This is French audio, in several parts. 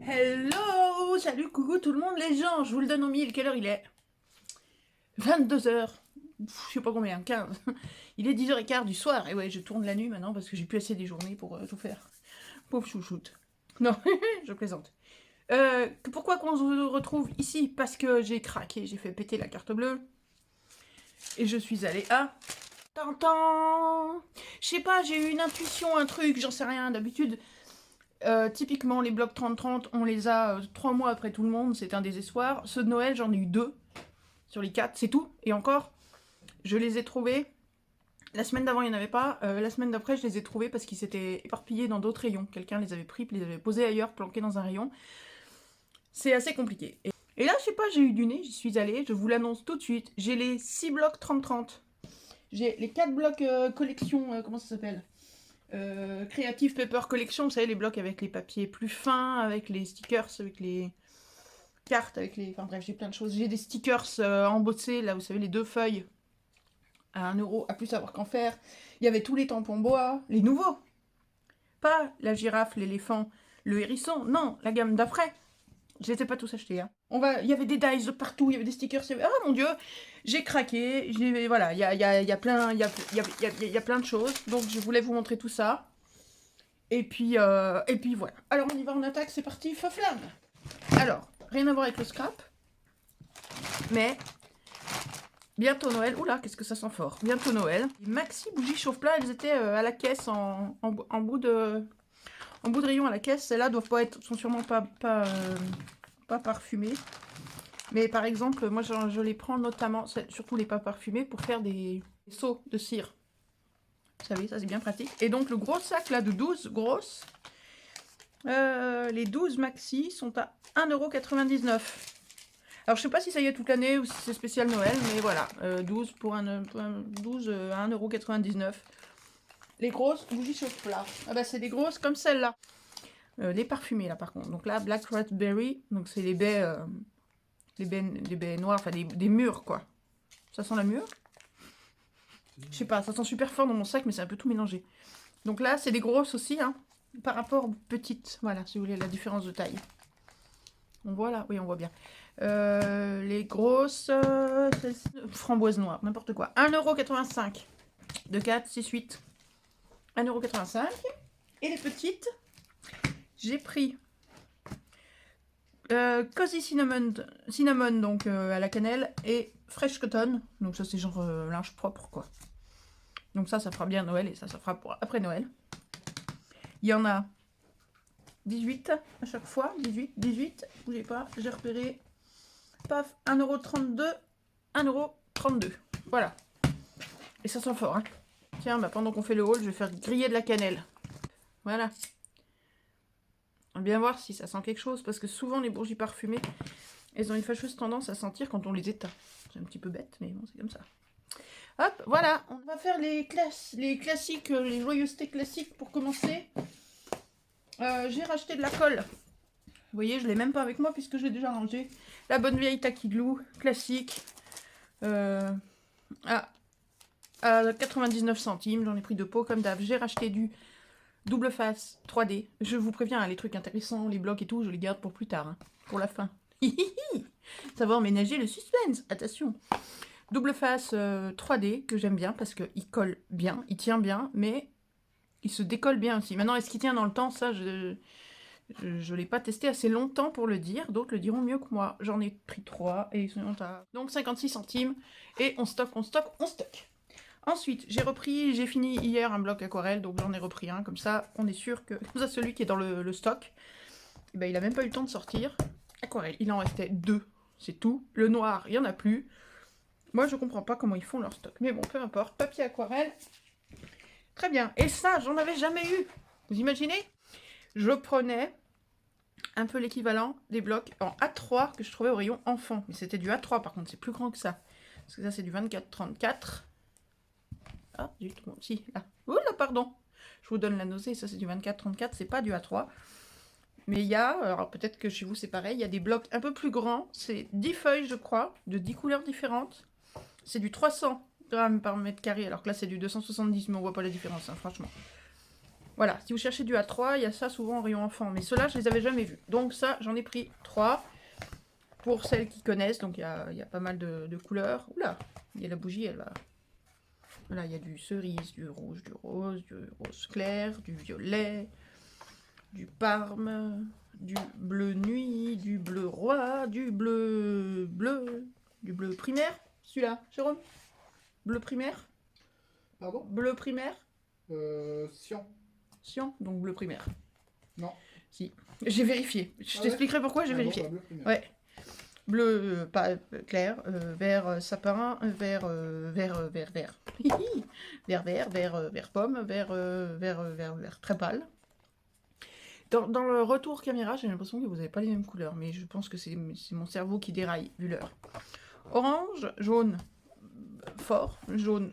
Hello! Salut, coucou tout le monde, les gens, je vous le donne au mille, quelle heure il est? 22h. Je sais pas combien, 15. Il est 10h15 du soir, et ouais, je tourne la nuit maintenant parce que j'ai plus assez des journées pour tout faire. Pauvre chouchoute. Non, je plaisante. Pourquoi qu'on se retrouve ici? Parce que j'ai craqué, j'ai fait péter la carte bleue. Et je suis allée à... Tantan! Je sais pas, j'ai eu une intuition, un truc, j'en sais rien. D'habitude, typiquement, les blocs 30-30, on les a 3 mois après tout le monde, c'est un désespoir. Ceux de Noël, j'en ai eu 2 sur les 4, c'est tout. Et encore, je les ai trouvés. La semaine d'avant, il n'y en avait pas. La semaine d'après, je les ai trouvés parce qu'ils s'étaient éparpillés dans d'autres rayons. Quelqu'un les avait pris, puis les avait posés ailleurs, planqués dans un rayon. C'est assez compliqué. Et là, je sais pas, j'ai eu du nez, j'y suis allée, je vous l'annonce tout de suite. J'ai les 6 blocs 30-30. J'ai les 4 blocs collection, comment ça s'appelle Creative Paper Collection, vous savez, les blocs avec les papiers plus fins, avec les stickers, avec les cartes, avec les... Enfin bref, j'ai plein de choses. J'ai des stickers embossés, là, vous savez, les 2 feuilles à 1€, à plus savoir qu'en faire. Il y avait tous les tampons bois, les nouveaux. Pas la girafe, l'éléphant, le hérisson, non, la gamme d'après. Je les ai pas tous achetés. Hein. Il y avait des dies de partout, il y avait des stickers. Ah mon dieu, j'ai craqué. Voilà, il y a plein de choses. Donc je voulais vous montrer tout ça. Et puis voilà. Alors on y va, on attaque, c'est parti, feu flamme. Alors, rien à voir avec le scrap. Mais bientôt Noël. Oula, qu'est-ce que ça sent fort. Bientôt Noël. Les maxi bougies chauffe-plat, elles étaient à la caisse en bout de rayon à la caisse. Celles-là sont sûrement pas parfumées. Mais par exemple, moi je les prends notamment, surtout les pas parfumés, pour faire des seaux de cire. Vous savez, ça c'est bien pratique. Et donc le gros sac là de 12 grosses, les 12 maxi sont à 1,99 €. Alors je sais pas si ça y est toute l'année ou si c'est spécial Noël, mais voilà, 12 12 à 1,99 €. Les grosses bougies chauffe-plat. Ah bah c'est des grosses comme celle-là. Les parfumées là par contre. Donc là, Black Raspberry, donc c'est les baies noires, enfin des mûres quoi. Ça sent la mûre. Je sais pas, ça sent super fort dans mon sac, mais c'est un peu tout mélangé. Donc là, c'est des grosses aussi, hein, par rapport aux petites. Voilà, si vous voulez la différence de taille. On voit là? Oui, on voit bien. Les grosses, framboise noire, n'importe quoi. 1,85 €. De 4, 6, 8. 1,85 €. Et les petites, j'ai pris Cozy Cinnamon donc à la cannelle, et Fresh Cotton. Donc ça, c'est genre linge propre, quoi. Donc ça fera bien Noël, et ça fera pour après Noël. Il y en a 18 à chaque fois. 18. Bougez pas, j'ai repéré. Paf, 1,32 €. 1,32 €. Voilà. Et ça sent fort, hein. Tiens, bah pendant qu'on fait le haul, je vais faire griller de la cannelle. Voilà. On va bien voir si ça sent quelque chose, parce que souvent les bougies parfumées, elles ont une fâcheuse tendance à sentir quand on les éteint. C'est un petit peu bête, mais bon, c'est comme ça. Hop, voilà, on va faire les classiques, les joyeusetés classiques pour commencer. J'ai racheté de la colle. Vous voyez, je l'ai même pas avec moi puisque je l'ai déjà rangé. La bonne vieille Tacky Glue, classique. À 99 centimes, j'en ai pris 2 pots comme d'hab. J'ai racheté du double face 3D. Je vous préviens, hein, les trucs intéressants, les blocs et tout, je les garde pour plus tard, hein, pour la fin. Ça va emménager le suspense, attention. Double face 3D que j'aime bien parce qu'il colle bien, il tient bien, mais il se décolle bien aussi. Maintenant, est-ce qu'il tient dans le temps? Ça, je ne l'ai pas testé assez longtemps pour le dire. D'autres le diront mieux que moi. J'en ai pris 3 et ils sont à donc 56 centimes. Et on stocke. Ensuite, j'ai fini hier un bloc aquarelle, donc j'en ai repris un. Comme ça, on est sûr que comme ça, celui qui est dans le stock, eh ben, il a même pas eu le temps de sortir. Aquarelle, il en restait 2, c'est tout. Le noir, il n'y en a plus. Moi, je comprends pas comment ils font leur stock. Mais bon, peu importe. Papier aquarelle. Très bien. Et ça, j'en avais jamais eu. Vous imaginez? Je prenais un peu l'équivalent des blocs en A3 que je trouvais au rayon enfant. Mais c'était du A3, par contre. C'est plus grand que ça. Parce que ça, c'est du 24-34. Ah, zut. Bon, si, là. Oh là, pardon. Je vous donne la nausée. Ça, c'est du 24-34. C'est pas du A3. Mais il y a, alors peut-être que chez vous, c'est pareil. Il y a des blocs un peu plus grands. C'est 10 feuilles, je crois, de 10 couleurs différentes. C'est du 300 grammes par mètre carré, alors que là c'est du 270, mais on voit pas la différence, hein, franchement. Voilà, si vous cherchez du A3, il y a ça souvent en rayon enfant. Mais ceux-là, je les avais jamais vus. Donc ça, j'en ai pris 3. Pour celles qui connaissent, donc il y a pas mal de couleurs. Oula, il y a la bougie, elle va... Voilà, il y a du cerise, du rose clair, du violet, du parme, du bleu nuit, du bleu roi, du bleu primaire. Celui-là, Jérôme? Bleu primaire? Pardon? Bleu primaire? Cyan. Cyan, donc bleu primaire. Non. Si, j'ai vérifié. Je t'expliquerai pourquoi j'ai vérifié. Bon, bah, bleu primaire. Ouais. Bleu pas clair, vert sapin, vert vert pomme, vert très pâle. Dans le retour caméra, j'ai l'impression que vous n'avez pas les mêmes couleurs, mais je pense que c'est mon cerveau qui déraille, vu l'heure. Orange, jaune fort, jaune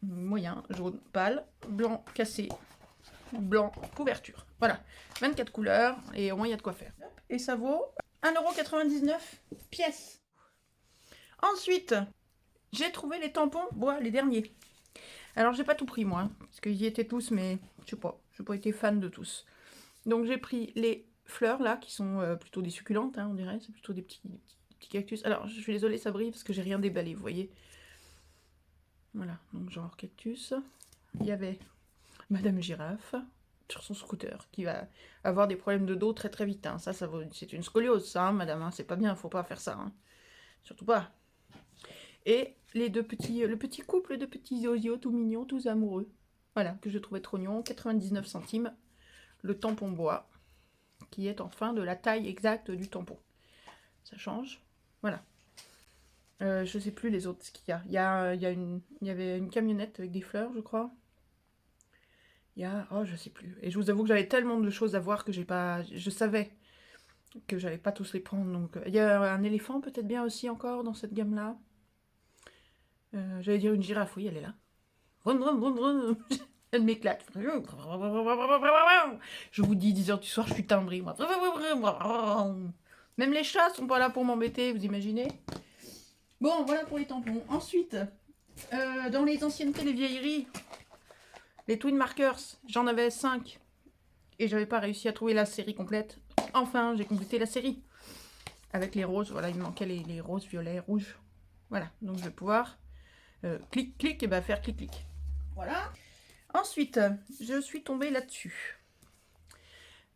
moyen, jaune pâle, blanc cassé, blanc couverture. Voilà, 24 couleurs, et au moins il y a de quoi faire. Et ça vaut 1,99 € pièce. Ensuite, j'ai trouvé les tampons bois, les derniers. Alors, j'ai pas tout pris, moi, parce qu'ils y étaient tous, mais je sais pas, j'ai pas été fan de tous. Donc, j'ai pris les fleurs, là, qui sont plutôt des succulentes, hein, on dirait. C'est plutôt des petits cactus. Alors, je suis désolée, ça brille, parce que j'ai rien déballé, vous voyez. Voilà, donc genre cactus. Il y avait Madame Girafe sur son scooter, qui va avoir des problèmes de dos très très vite. Hein. Ça c'est une scoliose, ça, hein, madame. Hein. C'est pas bien, faut pas faire ça. Hein. Surtout pas. Et le petit couple de petits osios tout mignons, tous amoureux. Voilà, que je trouvais trop mignon. 99 centimes. Le tampon bois, qui est enfin de la taille exacte du tampon. Ça change. Voilà. Je sais plus les autres ce qu'il y a. Il y avait une camionnette avec des fleurs, je crois. Oh, je sais plus. Et je vous avoue que j'avais tellement de choses à voir que je savais que j'allais pas tous les prendre. Donc, il y a un éléphant peut-être bien aussi encore dans cette gamme-là. J'allais dire une girafe, oui, elle est là. Elle m'éclate. Je vous dis, 10h du soir, je suis timbrée, moi. Même les chats sont pas là pour m'embêter, vous imaginez? Bon, voilà pour les tampons. Ensuite, dans les anciennetés, les vieilleries, les Twin Markers, j'en avais 5. Et j'avais pas réussi à trouver la série complète. Enfin, j'ai complété la série. Avec les roses, voilà, il me manquait les roses, violets, rouges. Voilà, donc je vais pouvoir clic, clic, et bah faire clic, clic. Voilà. Ensuite, je suis tombée là-dessus.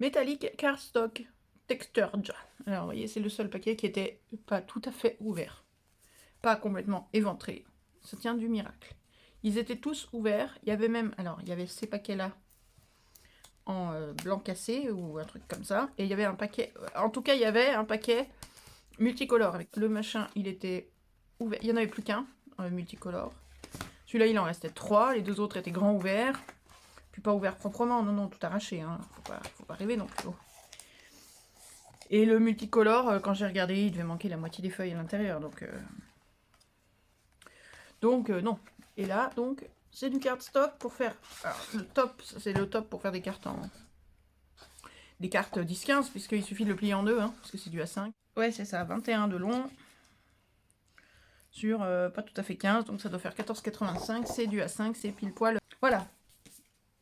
Metallic Cardstock Textured. Alors, vous voyez, c'est le seul paquet qui était pas tout à fait ouvert. Pas complètement éventré. Ça tient du miracle. Ils étaient tous ouverts. Il y avait même... Alors, il y avait ces paquets-là en blanc cassé ou un truc comme ça. Et il y avait un paquet... En tout cas, il y avait un paquet multicolore. Avec le machin, il était ouvert. Il n'y en avait plus qu'un multicolore. Celui-là, il en restait 3. Les 2 autres étaient grands ouverts. Puis pas ouverts proprement. Non, non, tout arraché. Hein. Faut pas rêver non plus. Et le multicolore, quand j'ai regardé, il devait manquer la moitié des feuilles à l'intérieur. Donc non. Et là, donc, c'est du cardstock pour faire... Alors, le top, c'est le top pour faire des cartes des cartes 10-15, puisqu'il suffit de le plier en deux, hein, parce que c'est du A5. Ouais, c'est ça, 21 de long. Sur pas tout à fait 15, donc ça doit faire 14,85. C'est du A5, c'est pile poil. Voilà.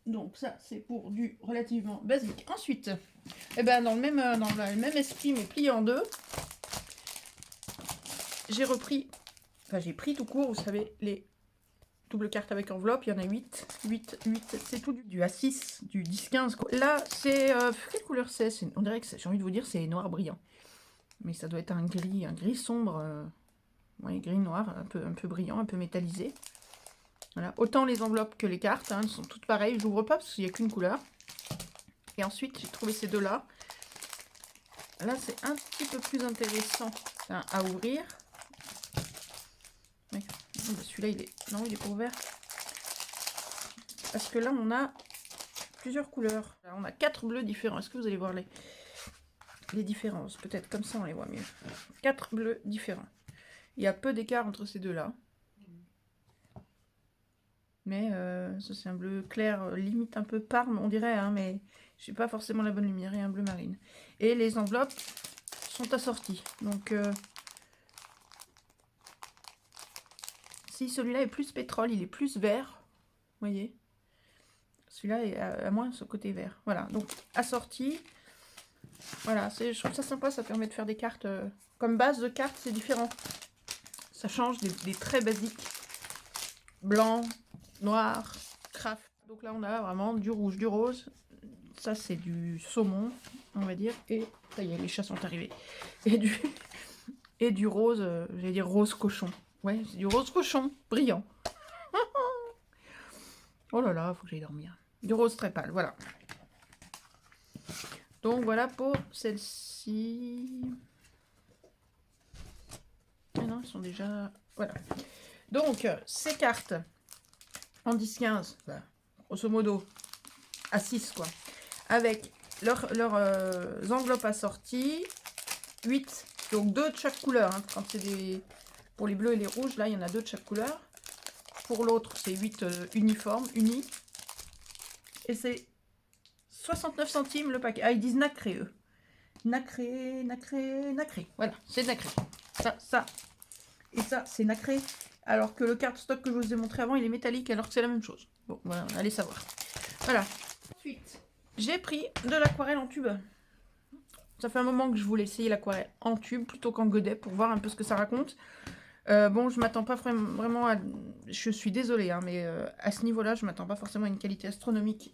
Donc ça, c'est pour du relativement basique. Ensuite, eh ben, dans le même esprit, mais plié en deux, j'ai repris... Enfin, j'ai pris tout court, vous savez, les double cartes avec enveloppe, il y en a 8, c'est tout du A6, du 10-15. Là, c'est... quelle couleur c'est? On dirait que j'ai envie de vous dire c'est noir brillant. Mais ça doit être un gris sombre, ouais, gris noir, un peu brillant, un peu métallisé. Voilà, autant les enveloppes que les cartes, hein, elles sont toutes pareilles. Je n'ouvre pas parce qu'il n'y a qu'une couleur. Et ensuite, j'ai trouvé ces deux-là. Là, c'est un petit peu plus intéressant à ouvrir. Oui. Celui-là, il est... Non, il est pas ouvert. Parce que là, on a plusieurs couleurs. Là, on a 4 bleus différents. Est-ce que vous allez voir les différences? Peut-être comme ça, on les voit mieux. 4 bleus différents. Il y a peu d'écart entre ces deux-là. Mais ça, c'est un bleu clair, limite un peu parme, on dirait, hein, mais je n'ai pas forcément la bonne lumière. Et un bleu marine. Et les enveloppes sont assorties. Donc... si celui-là est plus pétrole, il est plus vert, vous voyez, Celui-là a moins ce côté vert. Voilà, donc assorti. Voilà, je trouve ça sympa, ça permet de faire des cartes. Comme base de cartes, c'est différent. Ça change des traits basiques. Blanc, noir, craft. Donc là, on a vraiment du rouge, du rose. Ça, c'est du saumon, on va dire. Et ça y est, les chats sont arrivés. Et du rose, j'allais dire rose cochon. Ouais, c'est du rose cochon, brillant. Oh là là, faut que j'aille dormir. Du rose très pâle, voilà. Donc voilà pour celle-ci. Ah non, ils sont déjà... Voilà. Donc, ces cartes, en 10-15, bah, grosso modo, à 6, quoi. Avec leurs enveloppes assorties, 8, donc 2 de chaque couleur. Hein, quand c'est des... Pour les bleus et les rouges, là, il y en a 2 de chaque couleur. Pour l'autre, c'est 8 uniformes, unis. Et c'est 69 centimes le paquet. Ah, ils disent nacré, eux. Nacré, nacré, nacré. Voilà, c'est nacré. Ça, et ça, c'est nacré. Alors que le cardstock que je vous ai montré avant, il est métallique, alors que c'est la même chose. Bon, voilà, allez savoir. Voilà. Ensuite, j'ai pris de l'aquarelle en tube. Ça fait un moment que je voulais essayer l'aquarelle en tube plutôt qu'en godet pour voir un peu ce que ça raconte. Bon, je m'attends pas vraiment à... Je suis désolée, hein, mais à ce niveau-là, je m'attends pas forcément à une qualité astronomique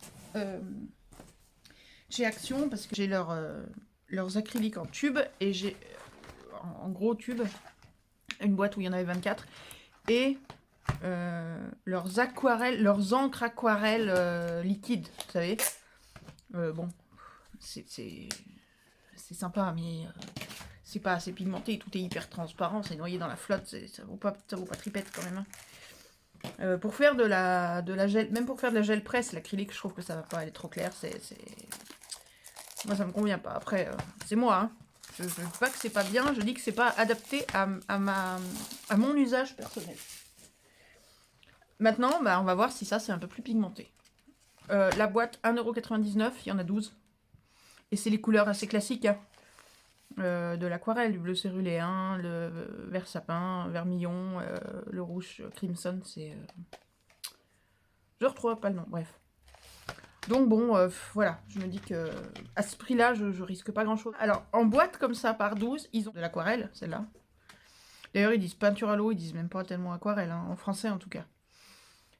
chez Action, parce que j'ai leurs acryliques en tube, et j'ai en gros tube, une boîte où il y en avait 24, et leurs aquarelles, leurs encres aquarelles liquides, vous savez. Bon, c'est sympa, mais... c'est pas assez pigmenté, tout est hyper transparent, c'est noyé dans la flotte, ça vaut pas tripette quand même. Hein. Pour faire de la gel, même pour faire de la gel presse, l'acrylique, je trouve que ça va pas, elle est trop claire, moi ça me convient pas. Après, c'est moi, hein. Je ne dis pas que c'est pas bien, je dis que c'est pas adapté à mon usage personnel. Maintenant, bah, on va voir si ça c'est un peu plus pigmenté. La boîte, 1,99 €, il y en a 12. Et c'est les couleurs assez classiques, hein. De l'aquarelle, du bleu céruléen, le vert sapin, vermillon, le rouge crimson, c'est... Je retrouve pas le nom, bref. Donc bon, voilà, je me dis que à ce prix-là, je risque pas grand-chose. Alors, en boîte comme ça, par 12, ils ont de l'aquarelle, celle-là. D'ailleurs, ils disent peinture à l'eau, ils disent même pas tellement aquarelle, hein, en français en tout cas.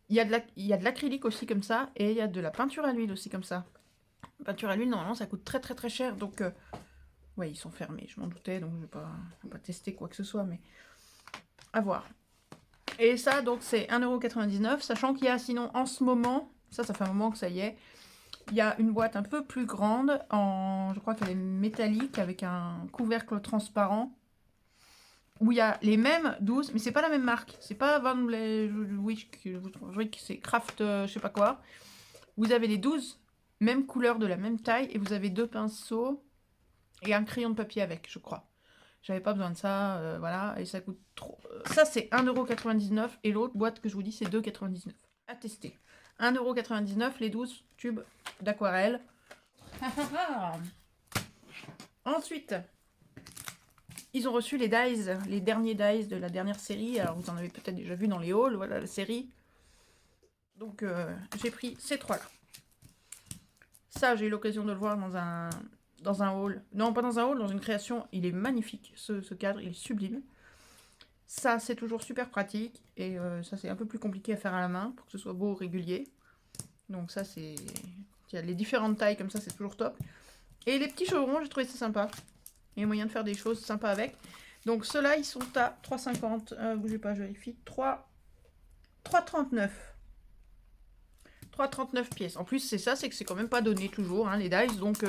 Il y a de l'acrylique aussi comme ça, et il y a de la peinture à l'huile aussi comme ça. Peinture à l'huile, normalement, ça coûte très très très cher, donc... ouais, ils sont fermés, je m'en doutais, donc je vais pas tester quoi que ce soit, mais à voir. Et ça, donc, c'est 1,99 €, sachant qu'il y a sinon, en ce moment, ça fait un moment que ça y est, il y a une boîte un peu plus grande, je crois qu'elle est métallique, avec un couvercle transparent, où il y a les mêmes 12, mais c'est pas la même marque, c'est pas Van Wick, c'est Craft, je sais pas quoi. Vous avez les 12 mêmes couleurs de la même taille, et vous avez 2 pinceaux, et un crayon de papier avec, je crois. J'avais pas besoin de ça, voilà, et ça coûte trop. Ça, c'est 1,99 €, et l'autre boîte que je vous dis, c'est 2,99 €. À tester. 1,99 €, les 12 tubes d'aquarelle. Ensuite, ils ont reçu les dies, les derniers dies de la dernière série. Alors, vous en avez peut-être déjà vu dans les hauls, voilà la série. Donc, j'ai pris ces trois-là. Ça, j'ai eu l'occasion de le voir dans un haul. Non, pas dans un haul, dans une création. Il est magnifique, ce cadre, il est sublime. Ça, c'est toujours super pratique. Et ça, c'est un peu plus compliqué à faire à la main pour que ce soit beau, régulier. Donc ça, c'est... Il y a les différentes tailles comme ça, c'est toujours top. Et les petits chevrons, j'ai trouvé ça sympa. Il y a moyen de faire des choses sympas avec. Donc ceux-là, ils sont à 3,50. Bougez pas, je vérifie. 3,39. 3,39 pièces. En plus, c'est ça, c'est que c'est quand même pas donné toujours, hein, les dice. Donc,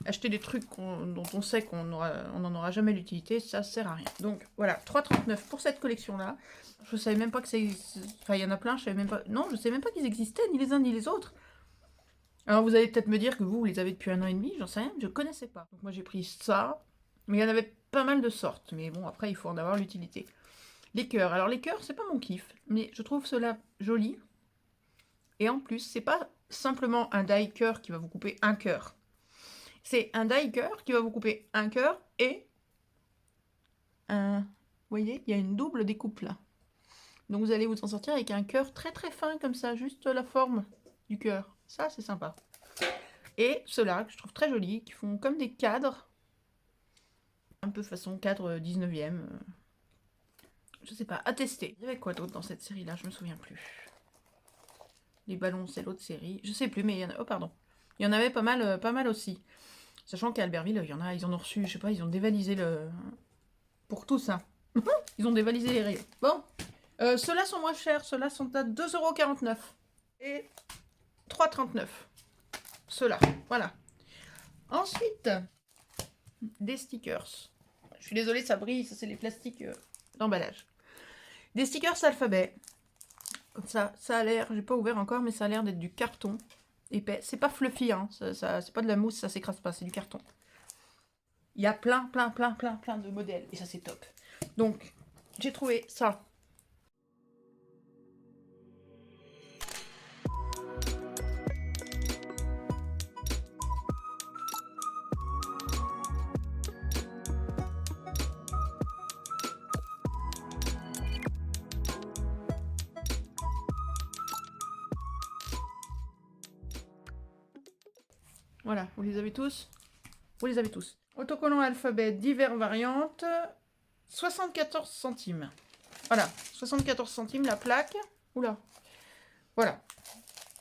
acheter des trucs dont on sait qu'on n'en aura jamais l'utilité, ça sert à rien. Donc, voilà, 3,39 pour cette collection-là. Je savais même pas que c'est... Enfin, il y en a plein, je savais même pas... Non, je savais même pas qu'ils existaient, ni les uns ni les autres. Alors, vous allez peut-être me dire que vous les avez depuis 1 an et demi, j'en sais rien, je connaissais pas. Donc, moi, j'ai pris ça. Mais il y en avait pas mal de sortes. Mais bon, après, il faut en avoir l'utilité. Les cœurs. Alors, les cœurs, c'est pas mon kiff. Mais je trouve cela joli. Et en plus, c'est pas simplement un die cœur qui va vous couper un cœur. C'est un die cœur qui va vous couper un cœur et un... Vous voyez, il y a une double découpe là. Donc vous allez vous en sortir avec un cœur très très fin comme ça, juste la forme du cœur. Ça, c'est sympa. Et ceux-là, que je trouve très jolis, qui font comme des cadres. Un peu façon cadre 19e. Je sais pas, à tester. Il y avait quoi d'autre dans cette série-là? Je me souviens plus. Les ballons, c'est l'autre série. Je sais plus, mais il y en a... Oh, pardon. Il y en avait pas mal aussi. Sachant qu'à Albertville, il y en a, ils en ont reçu, je sais pas, ils ont dévalisé le... Pour tout ça. Ils ont dévalisé les rayons. Bon. Ceux-là sont moins chers. Ceux-là sont à 2,49 € et 3,39 €. Ceux-là, voilà. Ensuite, des stickers. Je suis désolée, ça brille, ça c'est les plastiques d'emballage. Des stickers alphabet. Comme ça a l'air, j'ai pas ouvert encore, mais ça a l'air d'être du carton épais. C'est pas fluffy, hein. C'est pas de la mousse, ça s'écrase pas, c'est du carton. Il y a plein de modèles, et ça c'est top. Donc, j'ai trouvé ça. Voilà, vous les avez tous? Vous les avez tous. Autocollant alphabet, divers variantes, 74 centimes. Voilà, 74 centimes la plaque. Oula. Voilà.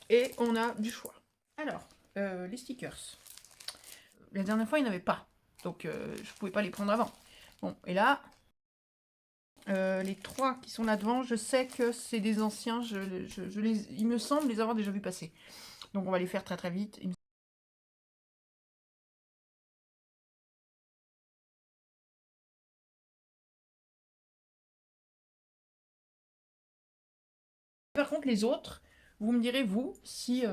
Et on a du choix. Alors, les stickers. La dernière fois, il n'y en avait pas. Donc, je pouvais pas les prendre avant. Bon, et là, les 3 qui sont là devant, je sais que c'est des anciens. Il me semble les avoir déjà vus passer. Donc, on va les faire très très vite. Par contre, les autres, vous me direz, vous, si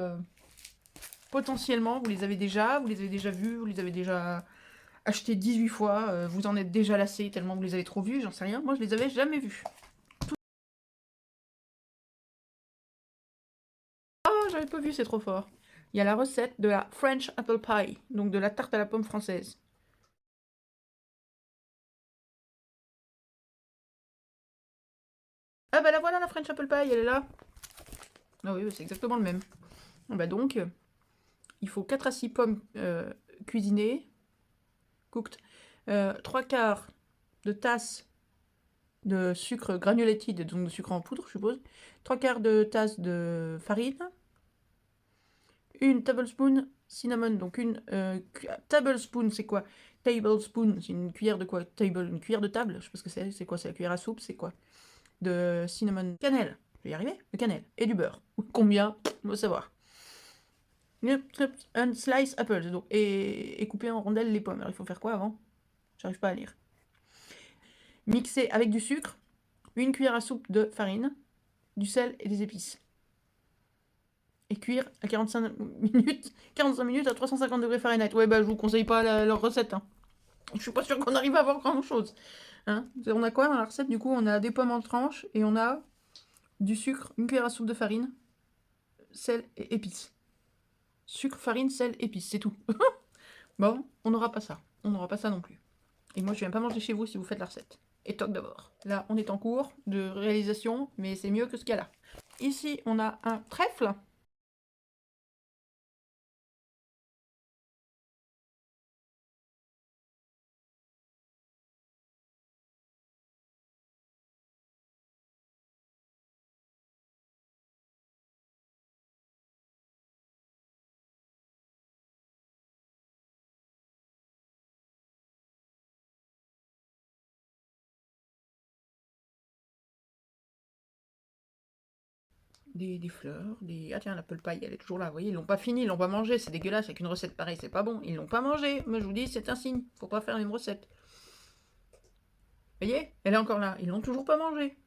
potentiellement vous les avez déjà vus, vous les avez déjà achetés 18 fois, vous en êtes déjà lassé tellement vous les avez trop vus, j'en sais rien. Moi, je les avais jamais vus. Oh, j'avais pas vu, c'est trop fort. Il y a la recette de la French Apple Pie, donc de la tarte à la pomme française. Ah bah la voilà, la French Apple Pie, elle est là. Ah oui, c'est exactement le même. Bah donc, il faut 4 à 6 pommes cuisinées, cooked, 3/4 de tasse de sucre granulated, donc de sucre en poudre, je suppose, 3/4 de tasse de farine, une tablespoon cinnamon, donc une tablespoon, c'est quoi? Tablespoon, c'est une cuillère de quoi? Une cuillère de table, je sais pas ce que c'est quoi? C'est la cuillère à soupe, c'est quoi? De cinnamon, cannelle, je vais y arriver, de cannelle, et du beurre. Combien? On va savoir. Un slice apples, donc, et couper en rondelles les pommes. Alors il faut faire quoi avant? J'arrive pas à lire. Mixer avec du sucre, une cuillère à soupe de farine, du sel et des épices. Et cuire à 45 minutes à 350 degrés Fahrenheit. Ouais, bah je vous conseille pas leur recette. Hein. Je suis pas sûre qu'on arrive à avoir grand chose. Hein, on a quoi dans la recette? Du coup, on a des pommes en tranches et on a du sucre, une cuillère à soupe de farine, sel et épices. Sucre, farine, sel, épices, c'est tout. Bon, on n'aura pas ça. On n'aura pas ça non plus. Et moi, je viens pas manger chez vous si vous faites la recette. Et toc d'abord. Là, on est en cours de réalisation, mais c'est mieux que ce qu'il y a là. Ici, on a un trèfle. Des fleurs, des... Ah tiens, l'apple pie, elle est toujours là, vous voyez, ils l'ont pas fini, ils l'ont pas mangé, c'est dégueulasse, avec une recette pareille, c'est pas bon, ils l'ont pas mangé, moi je vous dis, c'est un signe, faut pas faire une recette. Vous voyez, elle est encore là, ils l'ont toujours pas mangé.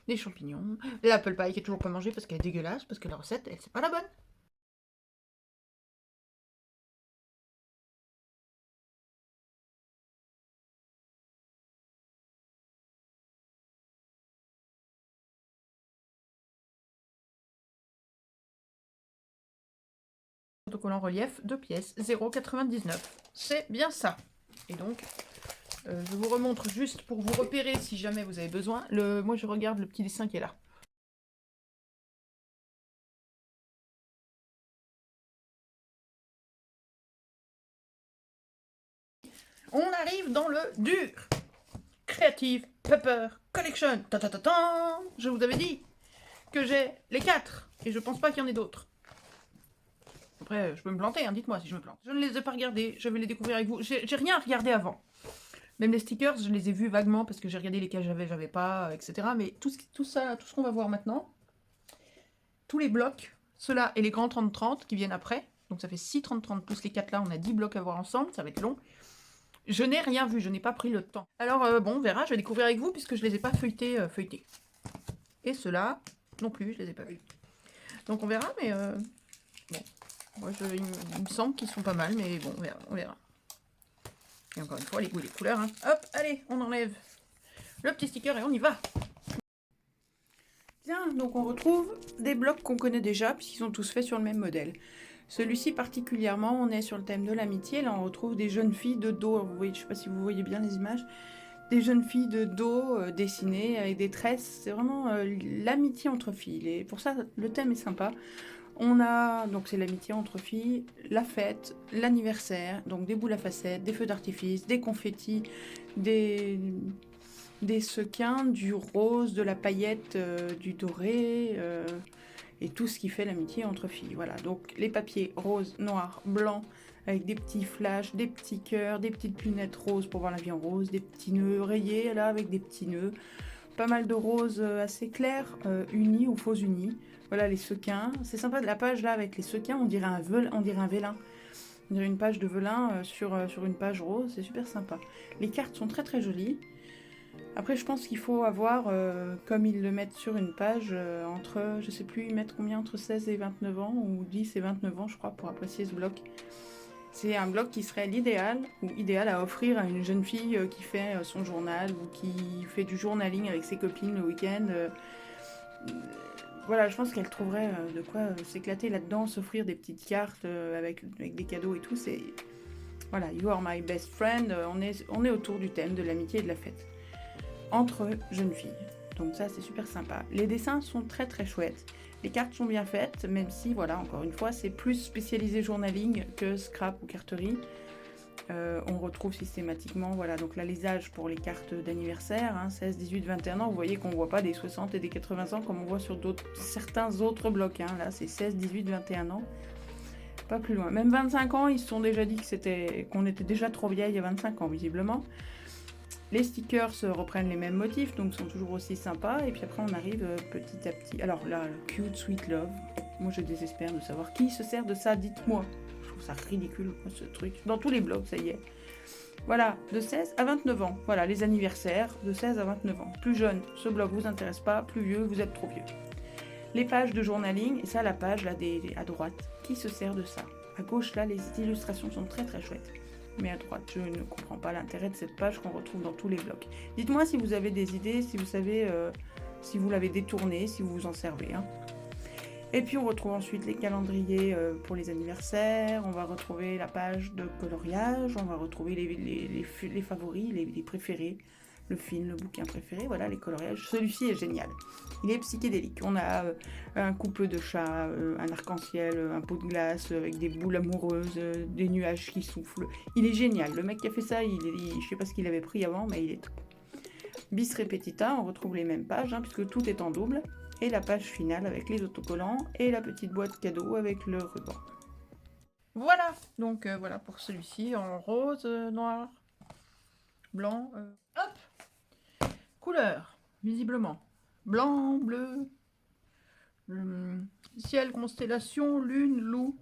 Des champignons, l'apple pie qui est toujours pas mangé parce qu'elle est dégueulasse, parce que la recette, elle, c'est pas la bonne. Autocollant relief, 2 pièces, 0,99. C'est bien ça. Et donc, Je vous remontre juste pour vous repérer si jamais vous avez besoin. Moi, je regarde le petit dessin qui est là. On arrive dans le dur. Creative Pepper Collection. Ta ta ta ta. Je vous avais dit que j'ai les 4. Et je pense pas qu'il y en ait d'autres. Après, je peux me planter, hein, dites-moi si je me plante. Je ne les ai pas regardés, je vais les découvrir avec vous. J'ai rien regardé avant. Même les stickers, je les ai vus vaguement parce que j'ai regardé lesquels j'avais pas, etc. Mais tout ce qu'on va voir maintenant, tous les blocs, ceux-là et les grands 30-30 qui viennent après, donc ça fait 6 30-30 plus les 4 là, on a 10 blocs à voir ensemble, ça va être long. Je n'ai rien vu, je n'ai pas pris le temps. Alors bon, on verra, je vais découvrir avec vous puisque je les ai pas feuilletés. Et ceux-là, non plus, je les ai pas vus. Donc on verra, mais bon. Moi, il me semble qu'ils sont pas mal, mais bon, on verra. Et encore une fois, les goûts et les couleurs. Hein. Hop, allez, on enlève le petit sticker et on y va. Bien, donc on retrouve des blocs qu'on connaît déjà, puisqu'ils sont tous faits sur le même modèle. Celui-ci particulièrement, on est sur le thème de l'amitié. Là, on retrouve des jeunes filles de dos. Vous voyez, je ne sais pas si vous voyez bien les images. Des jeunes filles de dos dessinées avec des tresses. C'est vraiment l'amitié entre filles. Et pour ça, le thème est sympa. On a, donc c'est l'amitié entre filles, la fête, l'anniversaire, donc des boules à facettes, des feux d'artifice, des confettis, des sequins, du rose, de la paillette, du doré, et tout ce qui fait l'amitié entre filles. Voilà, donc les papiers rose, noir, blanc, avec des petits flashs, des petits cœurs, des petites lunettes roses pour voir la vie en rose, des petits nœuds rayés là avec des petits nœuds, pas mal de roses assez clairs, unis ou faux unis. Voilà les sequins. C'est sympa de la page là avec les sequins, on dirait un vélin. On dirait une page de velin sur une page rose, c'est super sympa. Les cartes sont très très jolies. Après je pense qu'il faut avoir, comme ils le mettent sur une page, entre, je sais plus, ils mettent combien, entre 16 et 29 ans, ou 10 et 29 ans je crois, pour apprécier ce bloc. C'est un bloc qui serait l'idéal, ou idéal à offrir à une jeune fille qui fait son journal, ou qui fait du journaling avec ses copines le week-end. Voilà, je pense qu'elle trouverait de quoi s'éclater là-dedans, s'offrir des petites cartes avec des cadeaux et tout. C'est voilà, you are my best friend. On est autour du thème de l'amitié et de la fête entre jeunes filles. Donc ça, c'est super sympa. Les dessins sont très très chouettes. Les cartes sont bien faites, même si, voilà, encore une fois, c'est plus spécialisé journaling que scrap ou carterie. On retrouve systématiquement, voilà, donc là les âges pour les cartes d'anniversaire, hein, 16, 18, 21 ans, vous voyez qu'on ne voit pas des 60 et des 80 ans comme on voit sur certains autres blocs, hein. Là c'est 16, 18, 21 ans, pas plus loin. Même 25 ans, ils se sont déjà dit qu'on était déjà trop vieille il y a 25 ans, visiblement. Les stickers reprennent les mêmes motifs, donc sont toujours aussi sympas, et puis après on arrive petit à petit. Alors là, Cute Sweet Love, moi je désespère de savoir qui se sert de ça, dites-moi. Je trouve ça ridicule, ce truc. Dans tous les blogs, ça y est. Voilà, de 16 à 29 ans. Voilà, les anniversaires, de 16 à 29 ans. Plus jeune, ce blog vous intéresse pas. Plus vieux, vous êtes trop vieux. Les pages de journaling, et ça, la page là à droite, qui se sert de ça? À gauche, là, les illustrations sont très très chouettes. Mais à droite, je ne comprends pas l'intérêt de cette page qu'on retrouve dans tous les blogs. Dites-moi si vous avez des idées, si vous savez, si vous l'avez détournée, si vous vous en servez, hein. Et puis on retrouve ensuite les calendriers pour les anniversaires, on va retrouver la page de coloriage, on va retrouver les favoris, les préférés, le film, le bouquin préféré, voilà les coloriages. Celui-ci est génial, il est psychédélique. On a un couple de chats, un arc-en-ciel, un pot de glace avec des boules amoureuses, des nuages qui soufflent. Il est génial, le mec qui a fait ça, je sais pas ce qu'il avait pris avant, mais il est top. Bis repetita, on retrouve les mêmes pages, hein, puisque tout est en double. Et la page finale avec les autocollants et la petite boîte cadeau avec le ruban. Voilà, donc voilà pour celui-ci en rose, noir, blanc. Hop, couleur, visiblement. Blanc, bleu, ciel, constellation, lune, loup.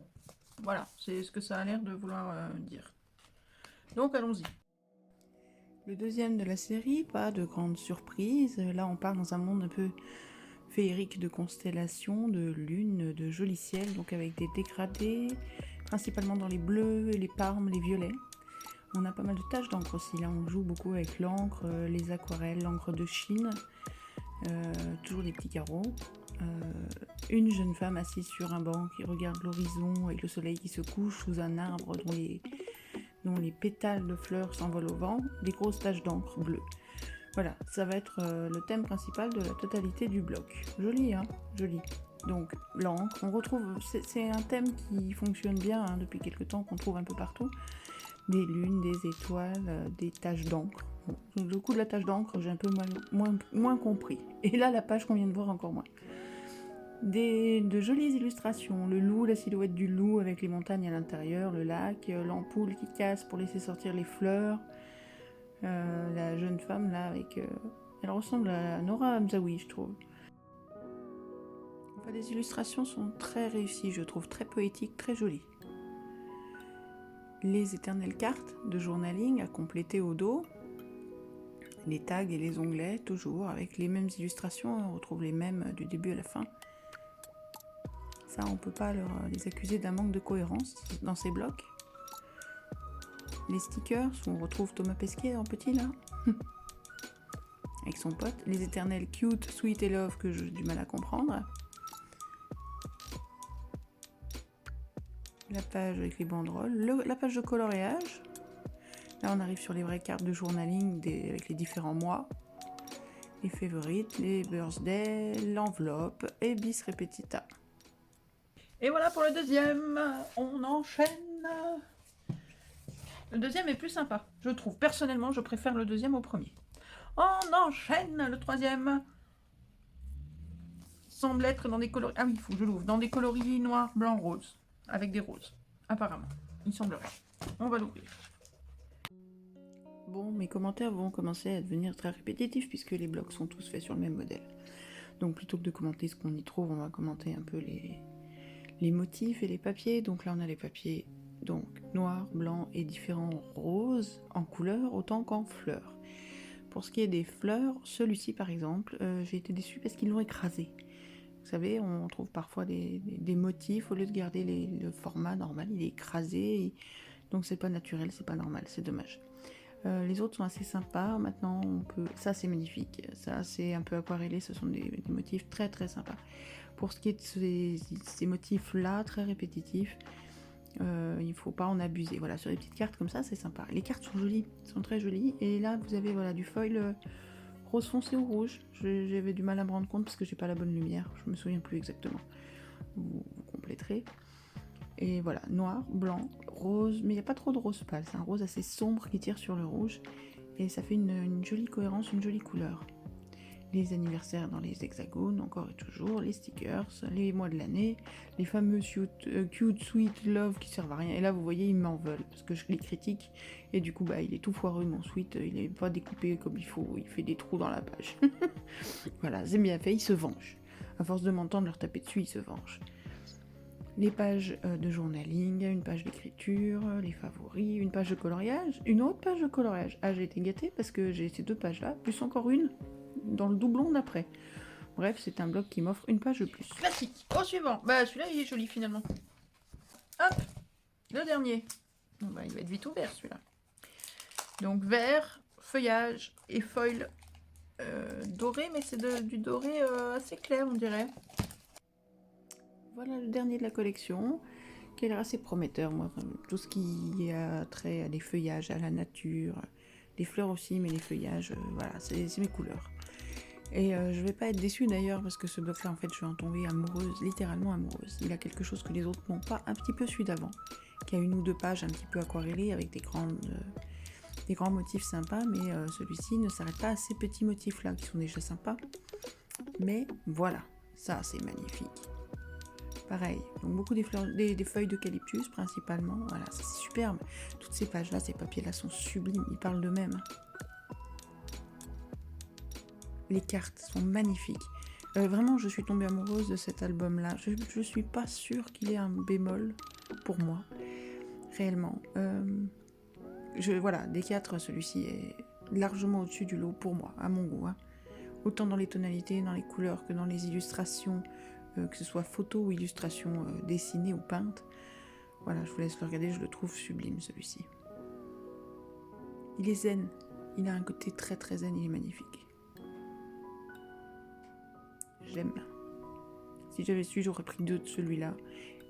Voilà, c'est ce que ça a l'air de vouloir dire. Donc allons-y. Le deuxième de la série, pas de grande surprise. Là on part dans un monde un peu féerique de constellations, de lunes, de jolis ciels, donc avec des dégradés, principalement dans les bleus, les parmes, les violets. On a pas mal de taches d'encre aussi, là on joue beaucoup avec l'encre, les aquarelles, l'encre de Chine, toujours des petits carreaux. Une jeune femme assise sur un banc qui regarde l'horizon avec le soleil qui se couche sous un arbre dont dont les pétales de fleurs s'envolent au vent, des grosses taches d'encre bleue. Voilà, ça va être le thème principal de la totalité du bloc. Joli, hein? Joli. Donc, l'encre, on retrouve, c'est un thème qui fonctionne bien hein, depuis quelques temps, qu'on trouve un peu partout. Des lunes, des étoiles, des taches d'encre. Bon, le coup de la tache d'encre, j'ai un peu moins compris. Et là, la page qu'on vient de voir, encore moins. De jolies illustrations, le loup, la silhouette du loup avec les montagnes à l'intérieur, le lac, l'ampoule qui casse pour laisser sortir les fleurs, la jeune femme là avec... elle ressemble à Nora Hamzaoui, je trouve. Enfin, les illustrations sont très réussies, je trouve, très poétiques, très jolies. Les éternelles cartes de journaling à compléter au dos, les tags et les onglets, toujours avec les mêmes illustrations, on retrouve les mêmes du début à la fin. Ça, on peut pas les accuser d'un manque de cohérence dans ces blocs. Les stickers, où on retrouve Thomas Pesquet en petit là, avec son pote. Les éternels cute, sweet et love que j'ai du mal à comprendre. La page avec les banderoles, la page de coloriage. Là, on arrive sur les vraies cartes de journaling avec les différents mois. Les favorites, les birthday, l'enveloppe et bis repetita. Et voilà pour le deuxième. On enchaîne. Le deuxième est plus sympa, je trouve. Personnellement, je préfère le deuxième au premier. On enchaîne le troisième. Semble être dans des coloris... Ah oui, il faut que je l'ouvre. Dans des coloris noir, blanc, rose. Avec des roses, apparemment. Il semblerait. On va l'ouvrir. Bon, mes commentaires vont commencer à devenir très répétitifs puisque les blocs sont tous faits sur le même modèle. Donc plutôt que de commenter ce qu'on y trouve, on va commenter un peu les motifs et les papiers. Donc là, on a les papiers donc noir, blanc et différents roses en couleur autant qu'en fleurs. Pour ce qui est des fleurs, celui-ci par exemple, j'ai été déçue parce qu'ils l'ont écrasé. Vous savez, on trouve parfois des motifs, au lieu de garder le format normal, il est écrasé, donc c'est pas naturel, c'est pas normal, c'est dommage. Les autres sont assez sympas, maintenant on peut... Ça c'est magnifique, ça c'est un peu aquarellé, ce sont des motifs très très sympas. Pour ce qui est de ces motifs-là, très répétitifs, il faut pas en abuser. Voilà, sur les petites cartes comme ça, c'est sympa. Les cartes sont jolies, sont très jolies, et là vous avez voilà, du foil... rose foncé ou rouge, j'avais du mal à me rendre compte parce que j'ai pas la bonne lumière, je me souviens plus exactement. Vous compléterez. Et voilà, noir, blanc, rose, mais il n'y a pas trop de rose pâle, c'est un rose assez sombre qui tire sur le rouge et ça fait une jolie cohérence, une jolie couleur. Les anniversaires dans les hexagones, encore et toujours, les stickers, les mois de l'année, les fameux cute, sweet, love qui servent à rien. Et là, vous voyez, ils m'en veulent parce que je les critique. Et du coup, il est tout foireux, mon sweet. Il n'est pas découpé comme il faut. Il fait des trous dans la page. Voilà, c'est bien fait. Il se venge. À force de m'entendre leur taper dessus, il se venge. Les pages de journaling, une page d'écriture, les favoris, une page de coloriage, une autre page de coloriage. Ah, j'ai été gâtée parce que j'ai ces deux pages-là, plus encore une dans le doublon d'après. Bref, c'est un bloc qui m'offre une page de plus. Classique. Au suivant. Celui-là, il est joli finalement. Hop, le dernier. Il va être vite ouvert celui-là. Donc vert, feuillage et foil doré, mais c'est du doré assez clair, on dirait. Voilà le dernier de la collection, qui a l'air assez prometteur. Moi, tout ce qui a trait à des feuillages, à la nature, les fleurs aussi, mais les feuillages, voilà, c'est mes couleurs. Et je vais pas être déçue d'ailleurs parce que ce bloc là en fait je vais en tomber amoureuse, littéralement amoureuse. Il a quelque chose que les autres n'ont pas, un petit peu celui d'avant, qui a une ou deux pages un petit peu aquarellées avec des grands motifs sympas, mais celui-ci ne s'arrête pas à ces petits motifs là qui sont déjà sympas. Mais voilà, ça c'est magnifique. Pareil, donc beaucoup des feuilles d'eucalyptus principalement, voilà, c'est superbe. Toutes ces pages là, ces papiers là sont sublimes, ils parlent d'eux-mêmes. Les cartes sont magnifiques. Vraiment, je suis tombée amoureuse de cet album-là. Je suis pas sûre qu'il ait un bémol pour moi, réellement. Voilà, des 4, celui-ci est largement au-dessus du lot pour moi, à mon goût. Hein. Autant dans les tonalités, dans les couleurs que dans les illustrations, que ce soit photo ou illustration dessinée ou peinte. Voilà, je vous laisse le regarder, je le trouve sublime celui-ci. Il est zen, il a un côté très très zen, il est magnifique. J'aime. Si j'avais su, j'aurais pris 2 de celui-là.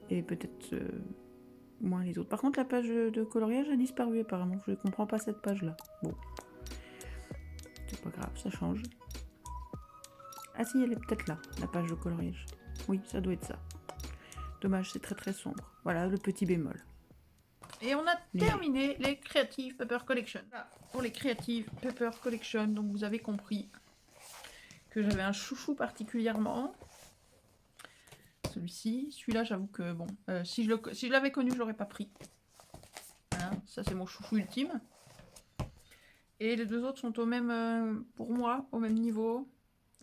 Et peut-être moins les autres. Par contre, la page de coloriage a disparu apparemment. Je ne comprends pas cette page-là. Bon. C'est pas grave, ça change. Ah si, elle est peut-être là, la page de coloriage. Oui, ça doit être ça. Dommage, c'est très très sombre. Voilà, le petit bémol. Et on a terminé les Creative Paper Collection. Voilà, pour les Creative Paper Collection, donc vous avez compris que j'avais un chouchou particulièrement. Celui-ci. Celui-là, j'avoue que, bon, si je l'avais connu, je l'aurais pas pris. Voilà, ça c'est mon chouchou ultime. Et les deux autres sont au même, pour moi, au même niveau.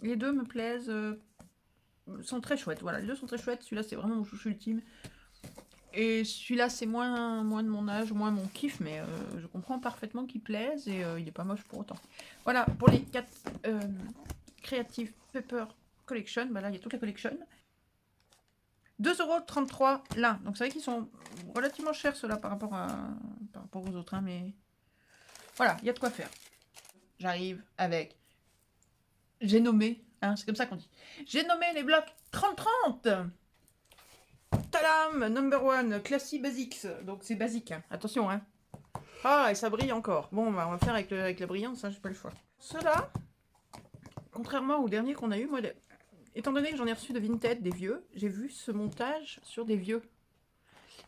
Les deux me plaisent, sont très chouettes. Voilà, les deux sont très chouettes. Celui-là, c'est vraiment mon chouchou ultime. Et celui-là, c'est moins de mon âge, moins mon kiff, mais je comprends parfaitement qu'il plaise et il est pas moche pour autant. Voilà, pour les 4 Creative Paper Collection, bah là, il y a toute la collection. 2,33 € là. Donc c'est vrai qu'ils sont relativement chers ceux-là par rapport aux autres, hein, mais voilà, il y a de quoi faire. J'arrive avec... J'ai nommé, hein, c'est comme ça qu'on dit. J'ai nommé les blocs 30-30. Tadam, number one, Classy Basics. Donc c'est basique, hein. Attention, hein. Ah, et ça brille encore. Bon, bah, on va faire avec la brillance, hein, j'ai pas le choix. Ceux-là, contrairement au dernier qu'on a eu, moi, étant donné que j'en ai reçu de Vinted, des vieux, j'ai vu ce montage sur des vieux.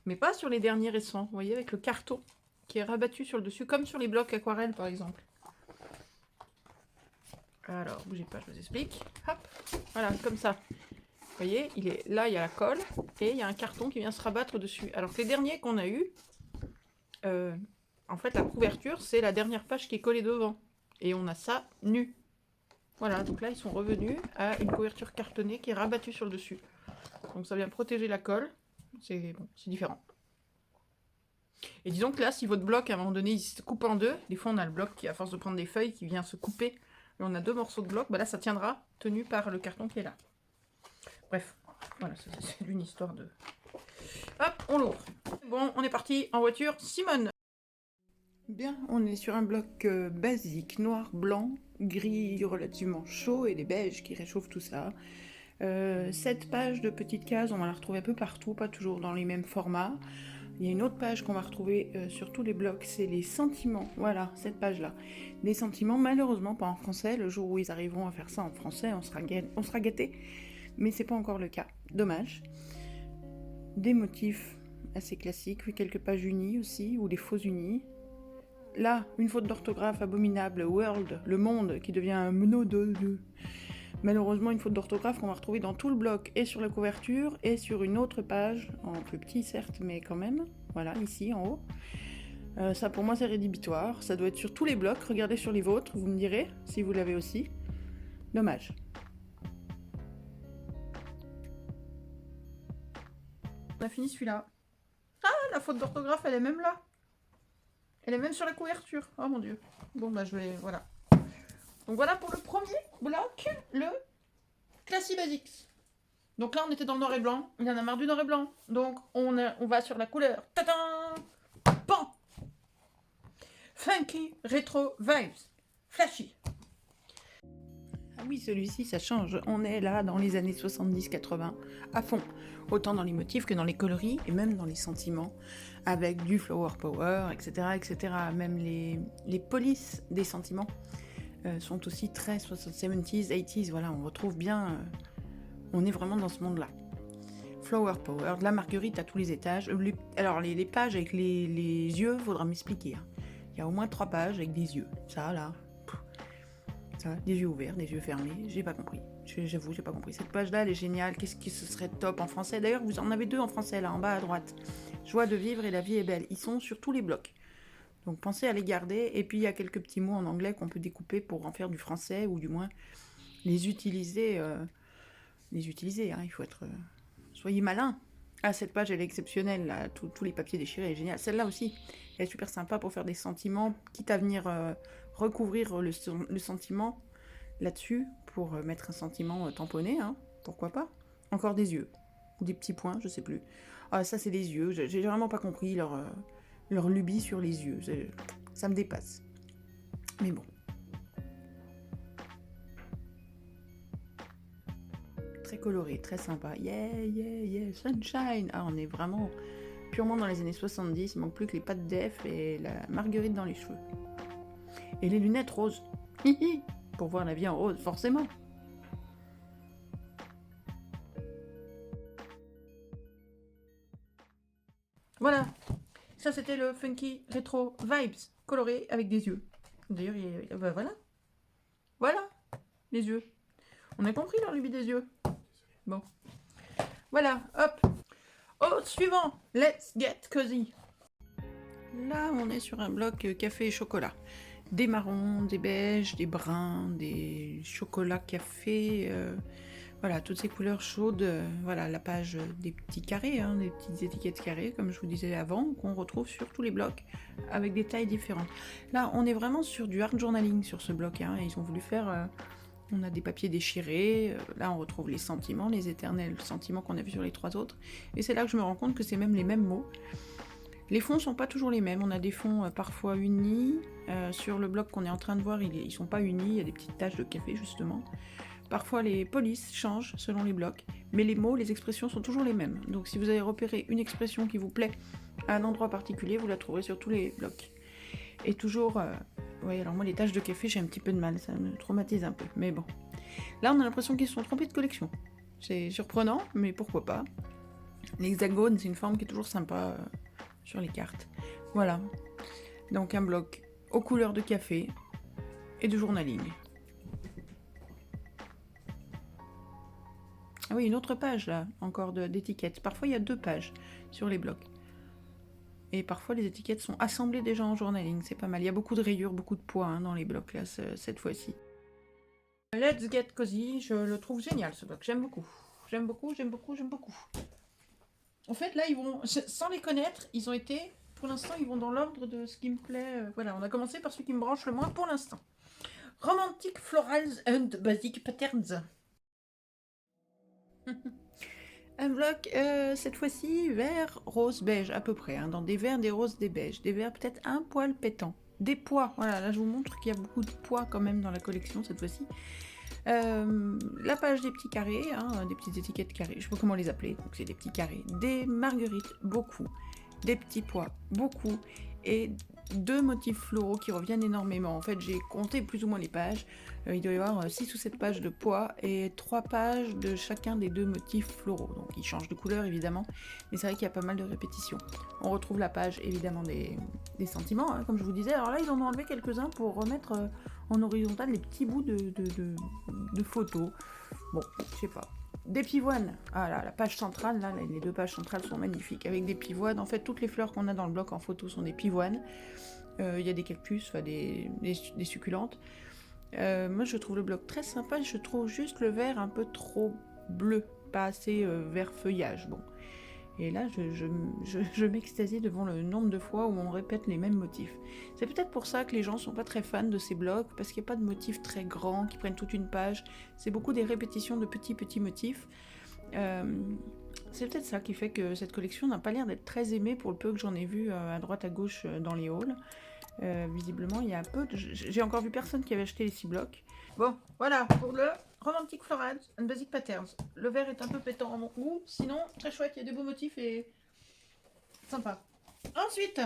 Mais pas sur les derniers récents, vous voyez, avec le carton qui est rabattu sur le dessus, comme sur les blocs aquarelles par exemple. Alors, bougez pas, je vous explique. Hop, voilà, comme ça. Vous voyez, là, il y a la colle, et il y a un carton qui vient se rabattre dessus. Alors que les derniers qu'on a eu, en fait, la couverture, c'est la dernière page qui est collée devant. Et on a ça nu. Voilà, donc là, ils sont revenus à une couverture cartonnée qui est rabattue sur le dessus. Donc ça vient protéger la colle. C'est bon, c'est différent. Et disons que là, si votre bloc, à un moment donné, il se coupe en deux, des fois on a le bloc qui, à force de prendre des feuilles, qui vient se couper, et on a deux morceaux de bloc, bah là, ça tiendra, tenu par le carton qui est là. Bref, voilà, c'est une histoire de... Hop, on l'ouvre. Bon, on est parti en voiture. Simone. Bien, on est sur un bloc basique, noir, blanc, gris relativement chaud et des beiges qui réchauffent tout ça. 7 pages de petites cases, on va la retrouver un peu partout, pas toujours dans les mêmes formats. Il y a une autre page qu'on va retrouver sur tous les blocs, c'est les sentiments. Voilà, cette page-là. Des sentiments, malheureusement pas en français. Le jour où ils arriveront à faire ça en français, on sera gâtés. Mais c'est pas encore le cas. Dommage. Des motifs assez classiques, oui, quelques pages unies aussi, ou des faux unis. Là, une faute d'orthographe abominable, World, le monde, qui devient un meno de... Malheureusement, une faute d'orthographe qu'on va retrouver dans tout le bloc, et sur la couverture, et sur une autre page, en plus petit certes, mais quand même, voilà, ici, en haut. Ça, pour moi, c'est rédhibitoire. Ça doit être sur tous les blocs. Regardez sur les vôtres, vous me direz, si vous l'avez aussi. Dommage. On a fini celui-là. Ah, la faute d'orthographe, elle est même là. Elle est même sur la couverture. Oh mon dieu. Bon, bah je vais... Voilà. Donc voilà pour le premier bloc, le Classy Basics. Donc là, on était dans le noir et blanc. Il y en a marre du noir et blanc. Donc on va sur la couleur. Tadam! Pan! Funky Retro Vibes. Flashy. Ah oui, celui-ci, ça change. On est là dans les années 70-80, à fond. Autant dans les motifs que dans les coloris et même dans les sentiments, avec du flower power, etc. etc. Même les polices des sentiments sont aussi très 70s, 80s. Voilà, on retrouve bien... on est vraiment dans ce monde-là. Flower power, de la marguerite à tous les étages. Alors, les pages avec les yeux, faudra m'expliquer. Hein. Il y a au moins 3 pages avec des yeux. Ça, là... Ça, des yeux ouverts, des yeux fermés, j'ai pas compris. J'avoue, j'ai pas compris. Cette page-là, elle est géniale. Qu'est-ce qui ce serait top en français? D'ailleurs, vous en avez 2 en français, là, en bas à droite. Joie de vivre et la vie est belle. Ils sont sur tous les blocs. Donc, pensez à les garder. Et puis, il y a quelques petits mots en anglais qu'on peut découper pour en faire du français, ou du moins les utiliser. Hein. Il faut être... soyez malin. Ah, cette page, elle est exceptionnelle, là. Tous les papiers déchirés, elle est géniale. Celle-là aussi, elle est super sympa pour faire des sentiments, quitte à venir... recouvrir le sentiment là-dessus pour mettre un sentiment tamponné, hein, pourquoi pas. Encore des yeux, ou des petits points, je sais plus. Ah, ça c'est des yeux, j'ai vraiment pas compris leur lubie sur les yeux, ça me dépasse. Mais bon. Très coloré, très sympa. Yeah, yeah, yeah, sunshine. Ah, on est vraiment purement dans les années 70, il manque plus que les pattes d'Ef et la marguerite dans les cheveux. Et les lunettes roses. Hihi, pour voir la vie en rose, forcément. Voilà, ça c'était le Funky Retro Vibes, coloré avec des yeux. D'ailleurs, bah voilà. Voilà, les yeux. On a compris leur lubie des yeux. Bon. Voilà, hop. Au suivant, let's get cozy. Là, on est sur un bloc café et chocolat. Des marrons, des beiges, des bruns, des chocolats café, voilà, toutes ces couleurs chaudes. Voilà, la page des petits carrés, hein, des petites étiquettes carrées, comme je vous disais avant, qu'on retrouve sur tous les blocs, avec des tailles différentes. Là, on est vraiment sur du art journaling sur ce bloc, hein, ils ont voulu faire... on a des papiers déchirés, là on retrouve les sentiments, les éternels sentiments qu'on a vus sur les 3 autres, et c'est là que je me rends compte que c'est même les mêmes mots. Les fonds sont pas toujours les mêmes, on a des fonds parfois unis, sur le bloc qu'on est en train de voir, ils sont pas unis, il y a des petites taches de café justement. Parfois les polices changent selon les blocs, mais les mots, les expressions sont toujours les mêmes. Donc si vous avez repéré une expression qui vous plaît à un endroit particulier, vous la trouverez sur tous les blocs. Et toujours, oui, alors moi les taches de café j'ai un petit peu de mal, ça me traumatise un peu, mais bon. Là on a l'impression qu'ils se sont trompés de collection. C'est surprenant, mais pourquoi pas. L'hexagone, c'est une forme qui est toujours sympa sur les cartes. Voilà, donc un bloc aux couleurs de café et de journaling. Ah oui, une autre page là, encore d'étiquettes. Parfois il y a 2 pages sur les blocs. Et parfois les étiquettes sont assemblées déjà en journaling, c'est pas mal. Il y a beaucoup de rayures, beaucoup de poids hein, dans les blocs là, cette fois-ci. Let's Get Cozy, je le trouve génial ce bloc, j'aime beaucoup. J'aime beaucoup, j'aime beaucoup, j'aime beaucoup. En fait là, ils vont, sans les connaître, ils ont été, pour l'instant, ils vont dans l'ordre de ce qui me plaît. Voilà, on a commencé par celui qui me branche le moins pour l'instant. Romantic Florals and Basic Patterns. Un bloc, cette fois-ci, vert, rose, beige, à peu près. Hein, dans des verts, des roses, des beiges. Des verts peut-être un poil pétant. Des pois, voilà, là je vous montre qu'il y a beaucoup de pois quand même dans la collection cette fois-ci. La page des petits carrés, hein, des petites étiquettes carrées, je sais pas comment les appeler, donc c'est des petits carrés. Des marguerites, beaucoup. Des petits pois, beaucoup. Et 2 motifs floraux qui reviennent énormément. En fait, j'ai compté plus ou moins les pages. Il doit y avoir 6 ou 7 pages de pois et 3 pages de chacun des 2 motifs floraux. Donc ils changent de couleur évidemment, mais c'est vrai qu'il y a pas mal de répétitions. On retrouve la page évidemment des sentiments, hein, comme je vous disais. Alors là, ils en ont enlevé quelques-uns pour remettre en horizontal les petits bouts de photos. Bon, je sais pas. Des pivoines. Ah là, la page centrale, là, les 2 pages centrales sont magnifiques. Avec des pivoines. En fait, toutes les fleurs qu'on a dans le bloc en photo sont des pivoines. Il y a des cactus, enfin des succulentes. Moi, je trouve le bloc très sympa. Je trouve juste le vert un peu trop bleu. Pas assez vert feuillage. Bon. Et là, je m'extasie devant le nombre de fois où on répète les mêmes motifs. C'est peut-être pour ça que les gens sont pas très fans de ces blocs, parce qu'il n'y a pas de motifs très grands qui prennent toute une page. C'est beaucoup des répétitions de petits motifs. C'est peut-être ça qui fait que cette collection n'a pas l'air d'être très aimée pour le peu que j'en ai vu à droite à gauche dans les hauls. Visiblement, il y a un peu... J'ai encore vu personne qui avait acheté les 6 blocs. Bon, voilà, pour le Romantic Florals and Basic Patterns. Le vert est un peu pétant à mon goût, sinon très chouette, il y a des beaux motifs et sympa. Ensuite,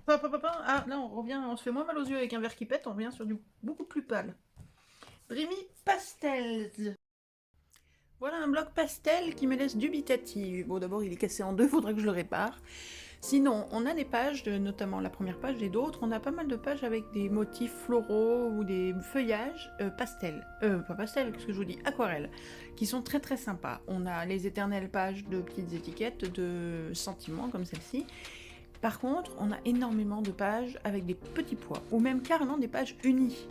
ah là on se fait moins mal aux yeux avec un vert qui pète, on revient sur du beaucoup plus pâle. Dreamy Pastels. Voilà un bloc pastel qui me laisse dubitative. Bon, d'abord il est cassé en 2, faudrait que je le répare. Sinon, on a des pages, notamment la première page et d'autres, on a pas mal de pages avec des motifs floraux ou des feuillages pastel. Pas pastel, qu'est-ce que je vous dis, aquarelle, qui sont très très sympas. On a les éternelles pages de petites étiquettes de sentiments comme celle-ci. Par contre, on a énormément de pages avec des petits pois, ou même carrément des pages unies.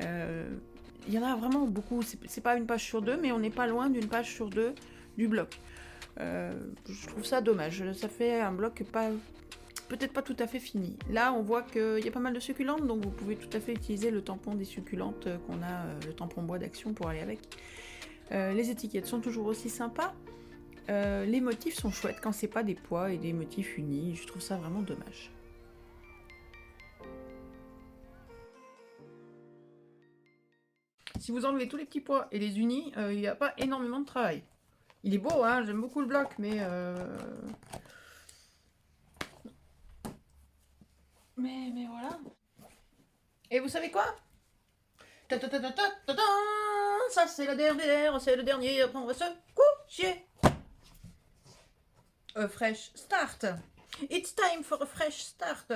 Il y en a vraiment beaucoup, c'est pas une page sur 2, mais on n'est pas loin d'une page sur 2 du bloc. Je trouve ça dommage, ça fait un bloc peut-être pas tout à fait fini. Là on voit qu'il y a pas mal de succulentes, donc vous pouvez tout à fait utiliser le tampon des succulentes qu'on a, le tampon bois d'action pour aller avec. Les étiquettes sont toujours aussi sympas. Les motifs sont chouettes quand c'est pas des pois et des motifs unis, je trouve ça vraiment dommage. Si vous enlevez tous les petits pois et les unis, il n'y a pas énormément de travail. Il est beau, hein, j'aime beaucoup le bloc, mais Mais voilà. Et vous savez quoi? Ta-ta-ta-ta-ta-ta-ta. Ça c'est la dernière, c'est le dernier, après on va se coucher. A fresh start. It's time for a fresh start.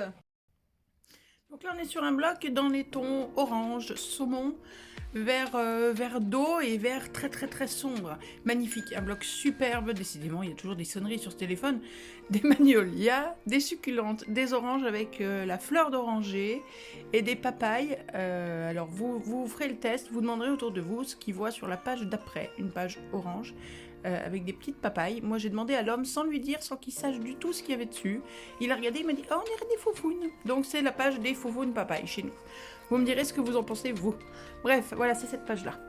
Donc là on est sur un bloc dans les tons orange, saumon, vert d'eau et vert très très très sombre. Magnifique, un bloc superbe, décidément il y a toujours des sonneries sur ce téléphone. Des magnolias, des succulentes, des oranges avec la fleur d'oranger et des papayes. Alors vous ferez le test, vous demanderez autour de vous ce qu'ils voient sur la page d'après, une page orange. Avec des petites papayes. Moi, j'ai demandé à l'homme sans lui dire, sans qu'il sache du tout ce qu'il y avait dessus. Il a regardé, il m'a dit « Oh, on dirait des faufounes !» Donc, c'est la page des faufounes papayes chez nous. Vous me direz ce que vous en pensez, vous. Bref, voilà, c'est cette page-là.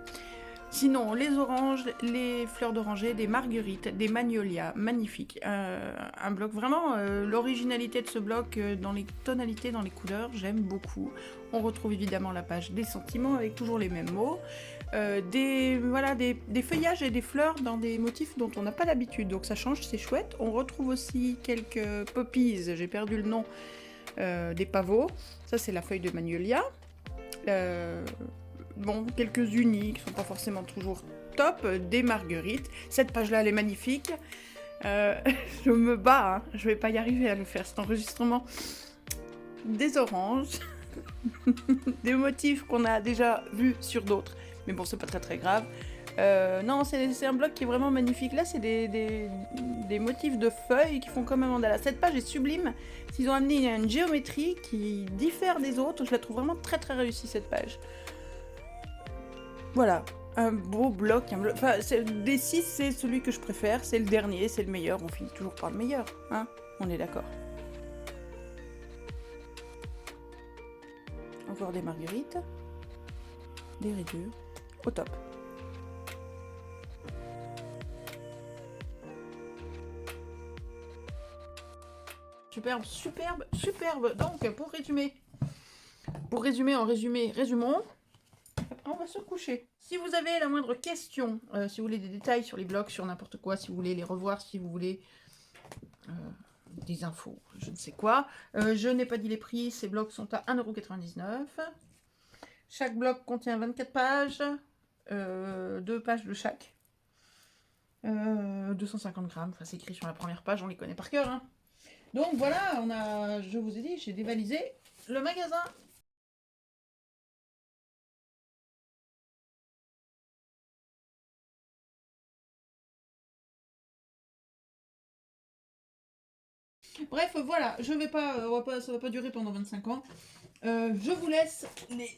Sinon, les oranges, les fleurs d'oranger, des marguerites, des magnolias, magnifiques. Un bloc, vraiment, l'originalité de ce bloc dans les tonalités, dans les couleurs, j'aime beaucoup. On retrouve évidemment la page des sentiments avec toujours les mêmes mots. Des feuillages et des fleurs dans des motifs dont on n'a pas l'habitude, donc ça change, c'est chouette. On retrouve aussi quelques poppies, j'ai perdu le nom, des pavots. Ça, c'est la feuille de magnolia. Bon, quelques unis qui sont pas forcément toujours top, des marguerites. Cette page-là, elle est magnifique. Je me bats, hein. Je vais pas y arriver à le faire, cet enregistrement. Des oranges, des motifs qu'on a déjà vus sur d'autres, mais bon, c'est pas très très grave. Non, c'est un bloc qui est vraiment magnifique. Là, c'est des motifs de feuilles qui font comme un mandala. Cette page est sublime. Ils ont amené une géométrie qui diffère des autres. Je la trouve vraiment très très réussie, cette page. Voilà, un beau bloc. Enfin, des 6, c'est celui que je préfère. C'est le dernier, c'est le meilleur. On finit toujours par le meilleur, hein? On est d'accord. Encore des marguerites. Des rayures. Au top. Superbe, superbe, superbe. Donc, pour résumer en résumé, résumons. On va se coucher. Si vous avez la moindre question, si vous voulez des détails sur les blocs, sur n'importe quoi, si vous voulez les revoir, si vous voulez des infos, je ne sais quoi, je n'ai pas dit les prix, ces blocs sont à 1,99 €. Chaque bloc contient 24 pages, 2 pages de chaque, 250 grammes, enfin c'est écrit sur la première page, on les connaît par cœur, hein. Donc voilà, je vous ai dit, j'ai dévalisé le magasin. Bref, voilà, ça va pas durer pendant 25 ans. Je vous laisse,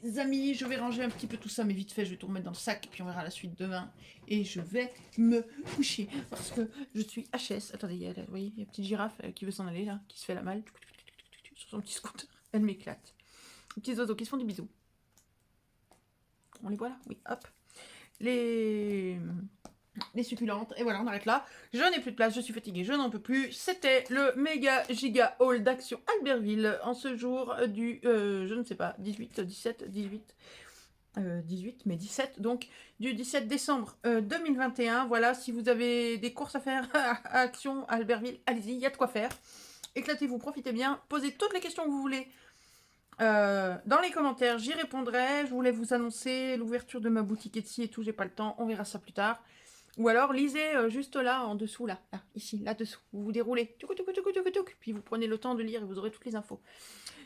les amis, je vais ranger un petit peu tout ça, mais vite fait, je vais tout remettre dans le sac, et puis on verra la suite demain. Et je vais me coucher, parce que je suis HS. Attendez, vous voyez, il y a une petite girafe qui veut s'en aller, là, qui se fait la malle, sur son petit scooter. Elle m'éclate. Les petits oiseaux qui se font des bisous. On les voit là? Oui, hop. Les succulentes, et voilà, on arrête là. Je n'ai plus de place, je suis fatiguée, je n'en peux plus. C'était le méga giga haul d'Action Albertville en ce jour du, je ne sais pas, 18, 17, 18, 18, mais 17, donc du 17 décembre 2021. Voilà, si vous avez des courses à faire à Action Albertville, allez-y, il y a de quoi faire. Éclatez-vous, profitez bien, posez toutes les questions que vous voulez. Dans les commentaires, j'y répondrai. Je voulais vous annoncer l'ouverture de ma boutique Etsy et tout, j'ai pas le temps, on verra ça plus tard. Ou alors lisez juste là, en dessous, là, ici, là-dessous. Vous vous déroulez, puis vous prenez le temps de lire et vous aurez toutes les infos.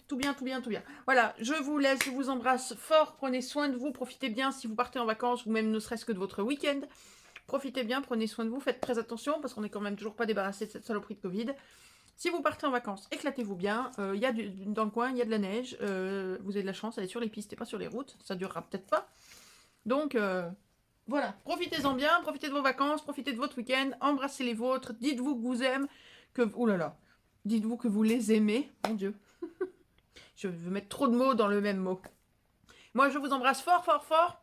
Tout bien, tout bien, tout bien. Voilà, je vous laisse, je vous embrasse fort, prenez soin de vous, profitez bien si vous partez en vacances ou même ne serait-ce que de votre week-end. Profitez bien, prenez soin de vous, faites très attention parce qu'on n'est quand même toujours pas débarrassé de cette saloperie de Covid. Si vous partez en vacances, éclatez-vous bien. Dans le coin, il y a de la neige. Vous avez de la chance, elle est sur les pistes et pas sur les routes. Ça durera peut-être pas. Donc, voilà. Profitez-en bien. Profitez de vos vacances. Profitez de votre week-end. Embrassez les vôtres. Dites-vous que vous aimez. Oh là là. Dites-vous que vous les aimez. Mon Dieu. Je veux mettre trop de mots dans le même mot. Moi, je vous embrasse fort, fort, fort.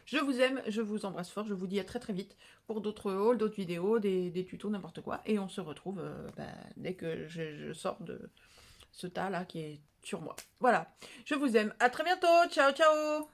Je vous aime, je vous embrasse fort, je vous dis à très très vite pour d'autres hauls, d'autres vidéos, des tutos, n'importe quoi. Et on se retrouve dès que je sors de ce tas là qui est sur moi. Voilà, je vous aime, à très bientôt, ciao ciao.